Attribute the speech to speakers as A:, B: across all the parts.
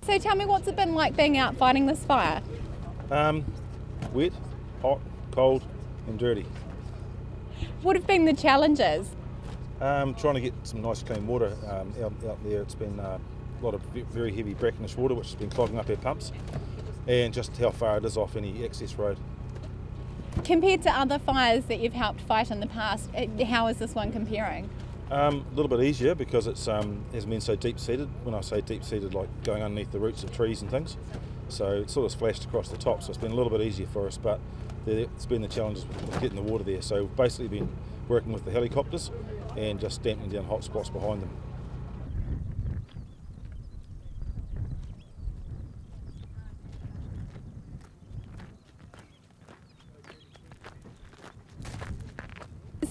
A: So tell me, what's it been like being out fighting this fire?
B: Wet, hot, cold and dirty.
A: What have been the challenges?
B: Trying to get some nice clean water out there. It's been a lot of very heavy brackish water which has been clogging up our pumps, and just how far it is off any access road.
A: Compared to other fires that you've helped fight in the past, how is this one comparing?
B: A little bit easier because it's hasn't been so deep-seated. When I say deep-seated, like going underneath the roots of trees and things. So it sort of splashed across the top, so it's been a little bit easier for us, but it's been the challenges with getting the water there. So we've basically been working with the helicopters and just damping down hot spots behind them.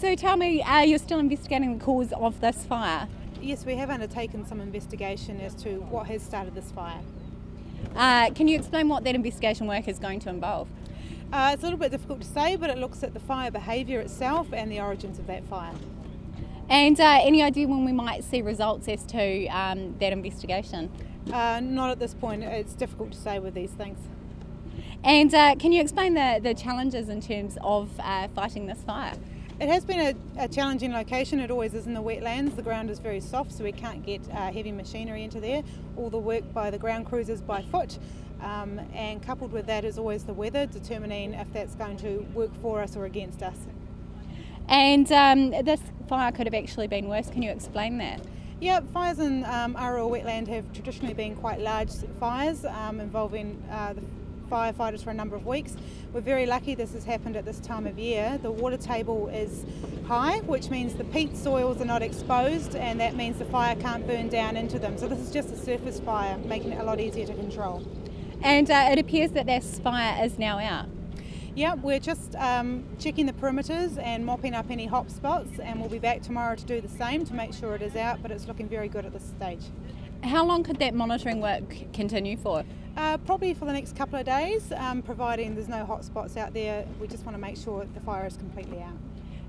A: So tell me, you're still investigating the cause of this fire?
C: Yes, we have undertaken some investigation as to what has started this fire.
A: Can you explain what that investigation work is going to involve?
C: It's a little bit difficult to say, but it looks at the fire behaviour itself and the origins of that fire.
A: And any idea when we might see results as to that investigation?
C: Not at this point. It's difficult to say with these things.
A: And can you explain the challenges in terms of fighting this fire?
C: It has been a challenging location. It always is in the wetlands. The ground is very soft, so we can't get heavy machinery into there. All the work by the ground crews is by foot, and coupled with that is always the weather, determining if that's going to work for us or against us.
A: And this fire could have actually been worse. Can you explain that?
C: Yeah, fires in Awarua wetland have traditionally been quite large fires involving the firefighters for a number of weeks. We're very lucky this has happened at this time of year. The water table is high, which means the peat soils are not exposed, and that means the fire can't burn down into them. So this is just a surface fire, making it a lot easier to control.
A: And it appears that this fire is now out.
C: Yeah, we're just checking the perimeters and mopping up any hot spots, and we'll be back tomorrow to do the same to make sure it is out, but it's looking very good at this stage.
A: How long could that monitoring work continue for?
C: Probably for the next couple of days, providing there's no hot spots out there. We just want to make sure the fire is completely out.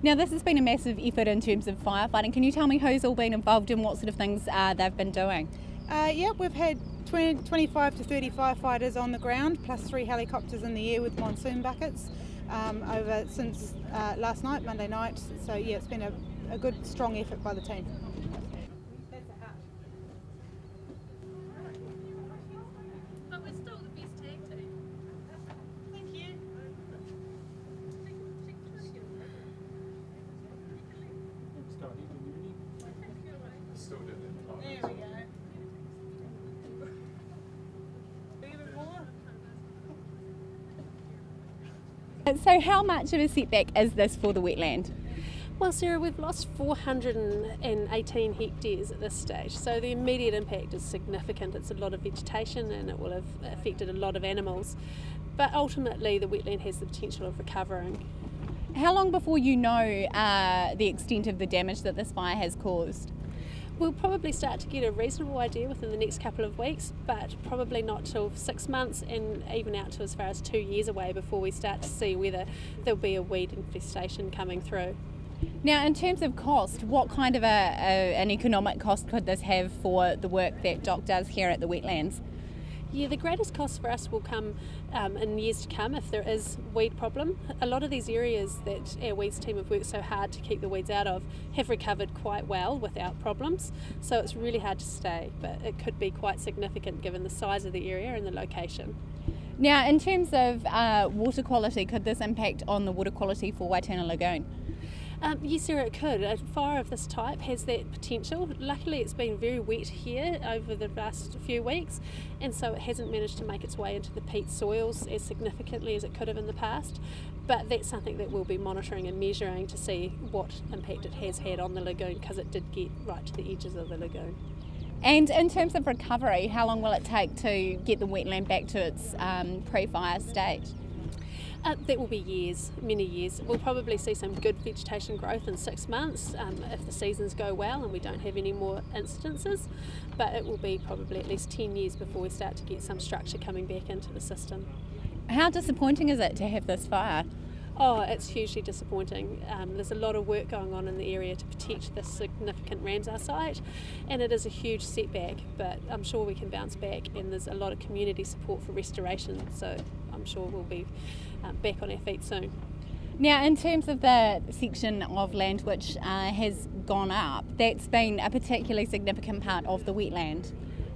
A: Now, this has been a massive effort in terms of firefighting. Can you tell me who's all been involved and what sort of things they've been doing?
C: Yeah, we've had 25 to 30 firefighters on the ground, plus 3 helicopters in the air with monsoon buckets over since last night, Monday night. So yeah, it's been a good, strong effort by the team. There we go.
A: So how much of a setback is this for the wetland?
D: Well, Sarah, we've lost 418 hectares at this stage, so the immediate impact is significant. It's a lot of vegetation and it will have affected a lot of animals, but ultimately the wetland has the potential of recovering.
A: How long before you know the extent of the damage that this fire has caused?
D: We'll probably start to get a reasonable idea within the next couple of weeks, but probably not till 6 months and even out to as far as 2 years away before we start to see whether there'll be a weed infestation coming through.
A: Now, in terms of cost, what kind of an economic cost could this have for the work that DOC does here at the wetlands?
D: Yeah, the greatest cost for us will come in years to come if there is weed problem. A lot of these areas that our weeds team have worked so hard to keep the weeds out of have recovered quite well without problems, so it's really hard to stay, but it could be quite significant given the size of the area and the location.
A: Now, in terms of water quality, could this impact on the water quality for Waitana Lagoon?
D: Yes, Sarah, it could. A fire of this type has that potential. Luckily, it's been very wet here over the last few weeks, and so it hasn't managed to make its way into the peat soils as significantly as it could have in the past. But that's something that we'll be monitoring and measuring to see what impact it has had on the lagoon, because it did get right to the edges of the lagoon.
A: And in terms of recovery, how long will it take to get the wetland back to its pre-fire stage?
D: That will be years, many years. We'll probably see some good vegetation growth in 6 months if the seasons go well and we don't have any more incidences, but it will be probably at least 10 years before we start to get some structure coming back into the system.
A: How disappointing is it to have this fire?
D: Oh, it's hugely disappointing. There's a lot of work going on in the area to protect this significant Ramsar site, and it is a huge setback, but I'm sure we can bounce back, and there's a lot of community support for restoration, so I'm sure we'll be back on our feet soon.
A: Now, in terms of the section of land which has gone up, that's been a particularly significant part of the wetland.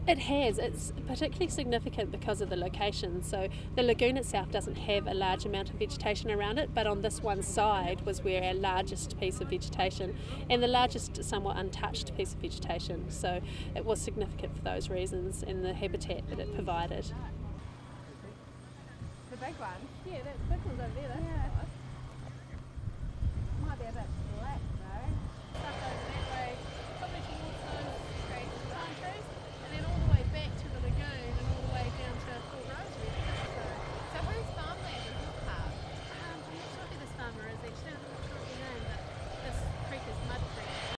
D: It has. It's particularly significant because of the location. So the lagoon itself doesn't have a large amount of vegetation around it, but on this one side was where our largest piece of vegetation, and the largest somewhat untouched piece of vegetation. So it was significant for those reasons and the habitat that it provided.
A: The big one?
D: Yeah, that one's over there.
A: Yeah.